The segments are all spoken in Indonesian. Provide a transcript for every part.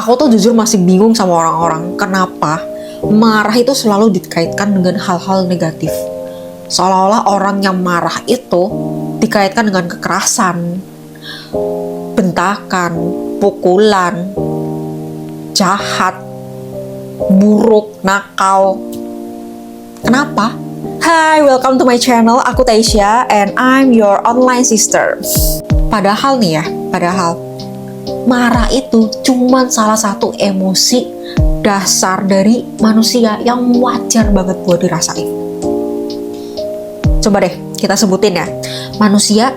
Aku tuh jujur masih bingung sama orang-orang kenapa marah itu selalu dikaitkan dengan hal-hal negatif. Seolah-olah orang yang marah itu dikaitkan dengan kekerasan, bentakan, pukulan, jahat, buruk, nakal. Kenapa? Hai, welcome to my channel. Aku Taisha and I'm your online sister. Padahal nih ya, marah itu cuma salah satu emosi dasar dari manusia yang wajar banget buat dirasain. Coba deh kita sebutin ya. Manusia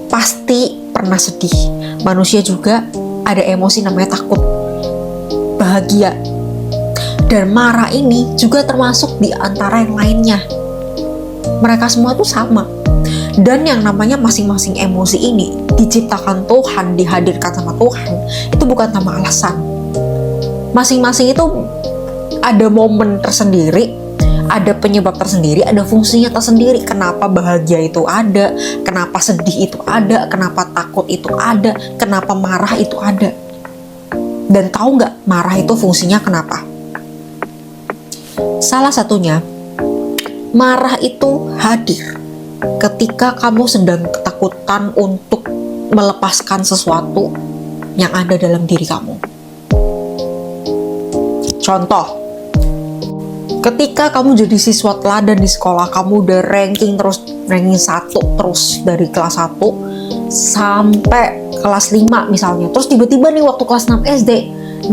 pasti pernah sedih. Manusia juga ada emosi namanya takut, bahagia. Dan marah ini juga termasuk di antara yang lainnya. Mereka semua tuh sama. Dan yang namanya masing-masing emosi ini diciptakan Tuhan, dihadirkan sama Tuhan, itu bukan tanpa alasan. Masing-masing itu ada momen tersendiri, ada penyebab tersendiri, ada fungsinya tersendiri. Kenapa bahagia itu ada, kenapa sedih itu ada, kenapa takut itu ada, kenapa marah itu ada. Dan tahu nggak marah itu fungsinya kenapa? Salah satunya, marah itu hadir ketika kamu sedang ketakutan untuk melepaskan sesuatu yang ada dalam diri kamu. Contoh, ketika kamu jadi siswa teladan di sekolah, kamu udah ranking 1 terus dari kelas 1 sampai kelas 5 misalnya. Terus tiba-tiba nih waktu kelas 6 SD,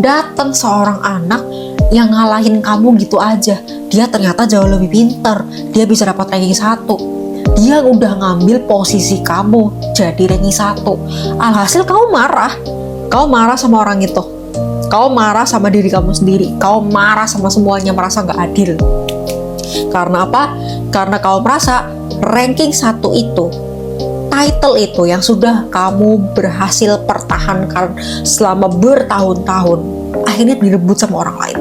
datang seorang anak yang ngalahin kamu gitu aja. Dia ternyata jauh lebih pintar, dia bisa dapat ranking 1. Dia udah ngambil posisi kamu jadi ranking 1. Alhasil kamu marah sama orang itu. Kau marah sama diri kamu sendiri. Kau marah sama semuanya, merasa gak adil. Karena apa? Karena kau merasa ranking 1 itu, title itu yang sudah kamu berhasil pertahankan selama bertahun-tahun, akhirnya direbut sama orang lain.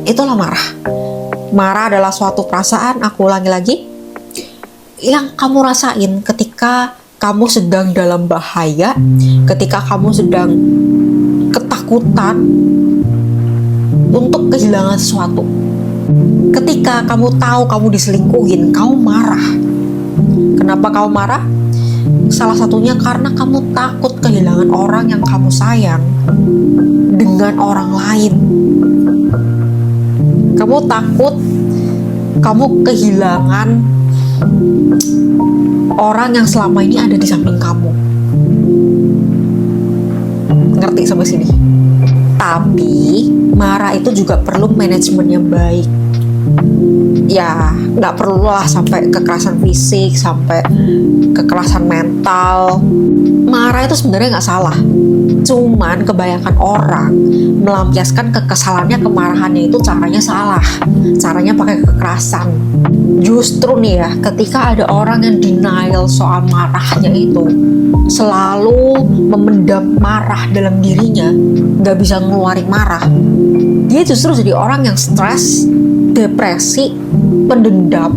Itulah marah. Marah adalah suatu perasaan, aku ulangi lagi, yang kamu rasain ketika kamu sedang dalam bahaya, ketika kamu sedang ketakutan untuk kehilangan sesuatu. Ketika kamu tahu kamu diselingkuhin, kamu marah. Kenapa kamu marah? Salah satunya karena kamu takut kehilangan orang yang kamu sayang dengan orang lain. Kamu takut kamu kehilangan orang yang selama ini ada di samping kamu. Ngerti sampai sini? Tapi marah itu juga perlu manajemen yang baik. Ya, nggak perlu lah sampai kekerasan fisik, sampai kekerasan mental. Marah itu sebenarnya nggak salah. Cuman kebanyakan orang melampiaskan kekesalannya, kemarahannya itu caranya salah. Caranya pakai kekerasan. Justru nih ya, ketika ada orang yang denial soal marahnya itu, selalu memendam marah dalam dirinya, nggak bisa ngeluarin marah, dia justru jadi orang yang stres, depresi, pendendam,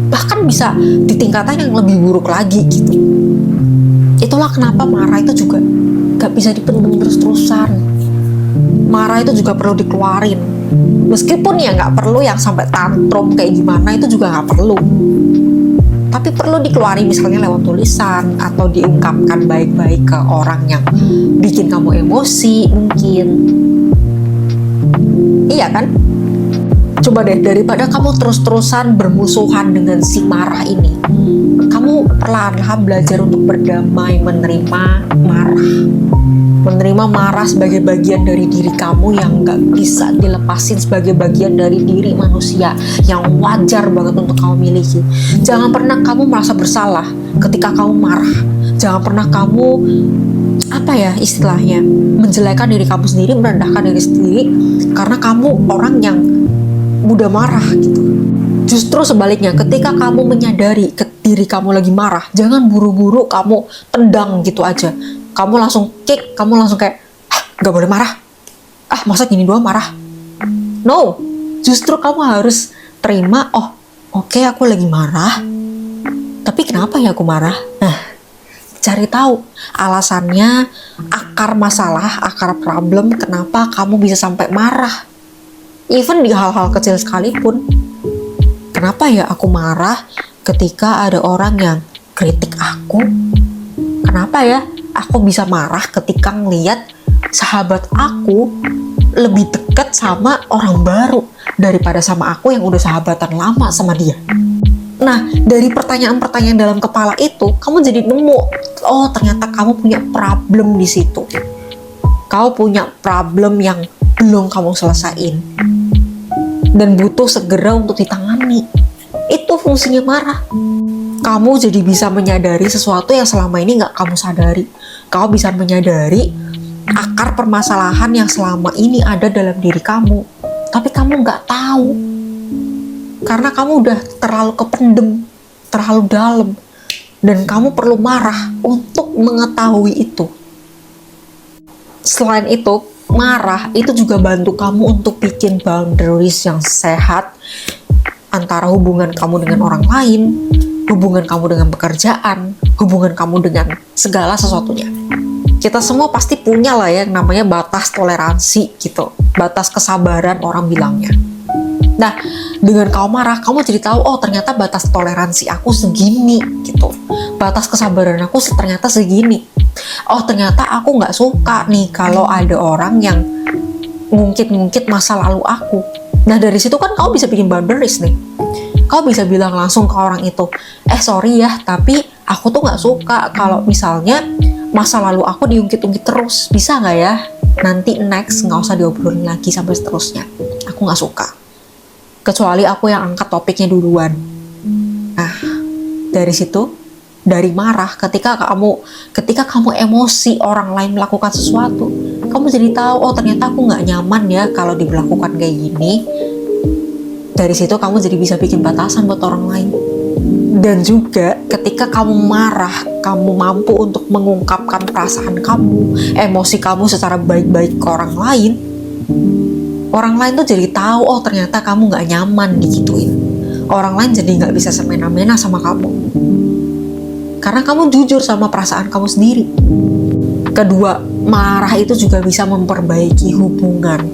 bahkan bisa di tingkatan yang lebih buruk lagi gitu. Itulah kenapa marah itu juga gak bisa dipendam terus-terusan. Marah itu juga perlu dikeluarin. Meskipun ya gak perlu yang sampai tantrum kayak gimana, itu juga gak perlu. Tapi perlu dikeluarin misalnya lewat tulisan, atau diungkapkan baik-baik ke orang yang bikin kamu emosi mungkin. Iya kan? Coba deh, daripada kamu terus-terusan bermusuhan dengan si marah ini, kamu perlahan-lahan belajar untuk berdamai, menerima marah. Menerima marah sebagai bagian dari diri kamu yang gak bisa dilepasin, sebagai bagian dari diri manusia yang wajar banget untuk kamu miliki. Jangan pernah kamu merasa bersalah ketika kamu marah. Jangan pernah kamu, istilahnya, menjelekan diri kamu sendiri, merendahkan diri sendiri karena kamu orang yang mudah marah gitu. Justru sebaliknya, ketika kamu menyadari diri kamu lagi marah, jangan buru-buru kamu tendang gitu aja. Kamu langsung kick, kamu langsung kayak, gak boleh marah. Masa gini doang marah? No, justru kamu harus terima, oke, aku lagi marah. Tapi kenapa ya aku marah? cari tahu alasannya, akar masalah, akar problem, kenapa kamu bisa sampai marah. Even di hal-hal kecil sekalipun. Kenapa ya aku marah ketika ada orang yang kritik aku? Kenapa ya aku bisa marah ketika ngeliat sahabat aku lebih dekat sama orang baru daripada sama aku yang udah sahabatan lama sama dia? Nah, dari pertanyaan-pertanyaan dalam kepala itu, kamu jadi nemu, oh ternyata kamu punya problem di situ. Kamu punya problem yang belum kamu selesain. Dan butuh segera untuk ditangani. Itu fungsinya marah. Kamu jadi bisa menyadari sesuatu yang selama ini nggak kamu sadari. Kamu bisa menyadari akar permasalahan yang selama ini ada dalam diri kamu. Tapi kamu nggak tahu. Karena kamu udah terlalu kependem, terlalu dalam. Dan kamu perlu marah untuk mengetahui itu. Selain itu, marah itu juga bantu kamu untuk bikin boundaries yang sehat antara hubungan kamu dengan orang lain, hubungan kamu dengan pekerjaan, hubungan kamu dengan segala sesuatunya. Kita semua pasti punya lah ya yang namanya batas toleransi gitu, batas kesabaran orang bilangnya. Nah, dengan kamu marah, kamu jadi tahu, oh ternyata batas toleransi aku segini gitu. Batas kesabaran aku ternyata segini. Oh ternyata aku nggak suka nih kalau ada orang yang ngungkit-ngungkit masa lalu aku. Nah dari situ kan kamu bisa bikin boundaries nih. Kamu bisa bilang langsung ke orang itu, sorry ya, tapi aku tuh nggak suka kalau misalnya masa lalu aku diungkit-ungkit terus. Bisa nggak ya? Nanti next nggak usah diobrolin lagi sampai seterusnya. Aku nggak suka. Kecuali aku yang angkat topiknya duluan. Nah, dari situ, dari marah, ketika kamu emosi orang lain melakukan sesuatu, kamu jadi tahu, oh ternyata aku nggak nyaman ya kalau diberlakukan kayak gini. Dari situ kamu jadi bisa bikin batasan buat orang lain. Dan juga ketika kamu marah, kamu mampu untuk mengungkapkan perasaan kamu, emosi kamu secara baik-baik ke orang lain. Orang lain tuh jadi tahu, oh ternyata kamu nggak nyaman digituin. Orang lain jadi nggak bisa semena-mena sama kamu. Karena kamu jujur sama perasaan kamu sendiri. Kedua, marah itu juga bisa memperbaiki hubungan.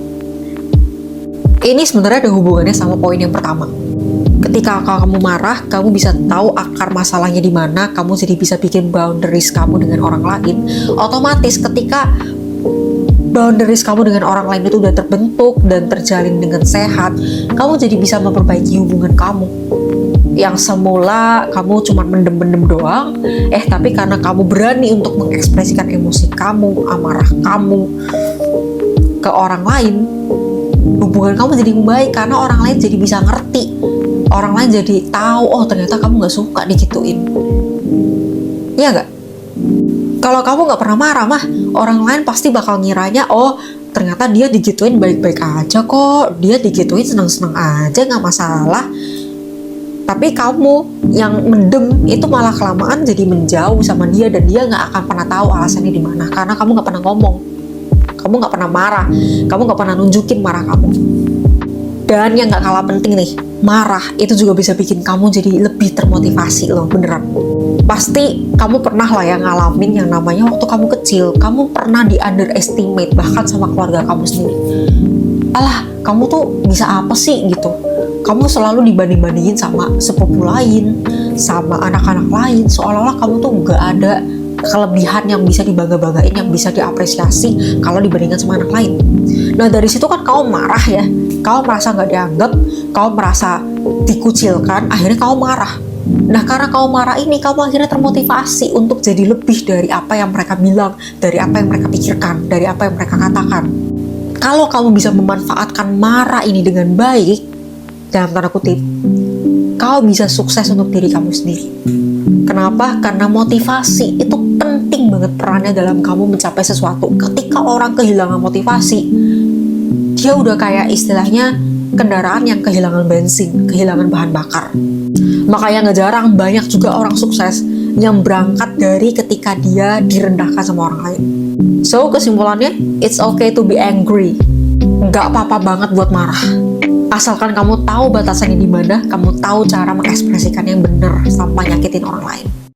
Ini sebenarnya ada hubungannya sama poin yang pertama. Ketika kamu marah, kamu bisa tahu akar masalahnya di mana, kamu jadi bisa bikin boundaries kamu dengan orang lain. Otomatis ketika boundaries kamu dengan orang lain itu udah terbentuk dan terjalin dengan sehat, kamu jadi bisa memperbaiki hubungan kamu. Yang semula kamu cuma mendem-mendem doang, tapi karena kamu berani untuk mengekspresikan emosi kamu, amarah kamu ke orang lain, hubungan kamu jadi membaik karena orang lain jadi bisa ngerti. Orang lain jadi tahu, oh ternyata kamu gak suka digituin. Iya gak? Kalau kamu gak pernah marah mah, orang lain pasti bakal ngiranya, oh ternyata dia digituin baik-baik aja kok, dia digituin seneng-seneng aja, gak masalah. Tapi kamu yang mendem itu malah kelamaan jadi menjauh sama dia, dan dia gak akan pernah tahu alasannya di mana, karena kamu gak pernah ngomong, kamu gak pernah marah, kamu gak pernah nunjukin marah kamu. Dan yang gak kalah penting nih, marah itu juga bisa bikin kamu jadi lebih termotivasi loh, beneran. Pasti kamu pernah lah ya ngalamin yang namanya waktu kamu kecil, kamu pernah di underestimate bahkan sama keluarga kamu sendiri. Alah, kamu tuh bisa apa sih gitu. Kamu selalu dibanding-bandingin sama sepupu lain, sama anak-anak lain, seolah-olah kamu tuh gak ada kelebihan yang bisa dibangga-banggain, yang bisa diapresiasi kalau dibandingkan sama anak lain. Nah dari situ kan kamu marah ya, kamu merasa gak dianggap, kamu merasa dikucilkan, akhirnya kamu marah. Nah karena kamu marah ini, kamu akhirnya termotivasi untuk jadi lebih dari apa yang mereka bilang, dari apa yang mereka pikirkan, dari apa yang mereka katakan. Kalau kamu bisa memanfaatkan marah ini dengan baik, dalam tanda kutip, kau bisa sukses untuk diri kamu sendiri. Kenapa? Karena motivasi itu penting banget perannya dalam kamu mencapai sesuatu. Ketika orang kehilangan motivasi, dia udah kayak istilahnya kendaraan yang kehilangan bensin, kehilangan bahan bakar. Makanya gak jarang banyak juga orang sukses yang berangkat dari ketika dia direndahkan sama orang lain. So kesimpulannya, it's okay to be angry. Gak apa-apa banget buat marah. Asalkan kamu tahu batasannya di mana, kamu tahu cara mengekspresikan yang benar tanpa nyakitin orang lain.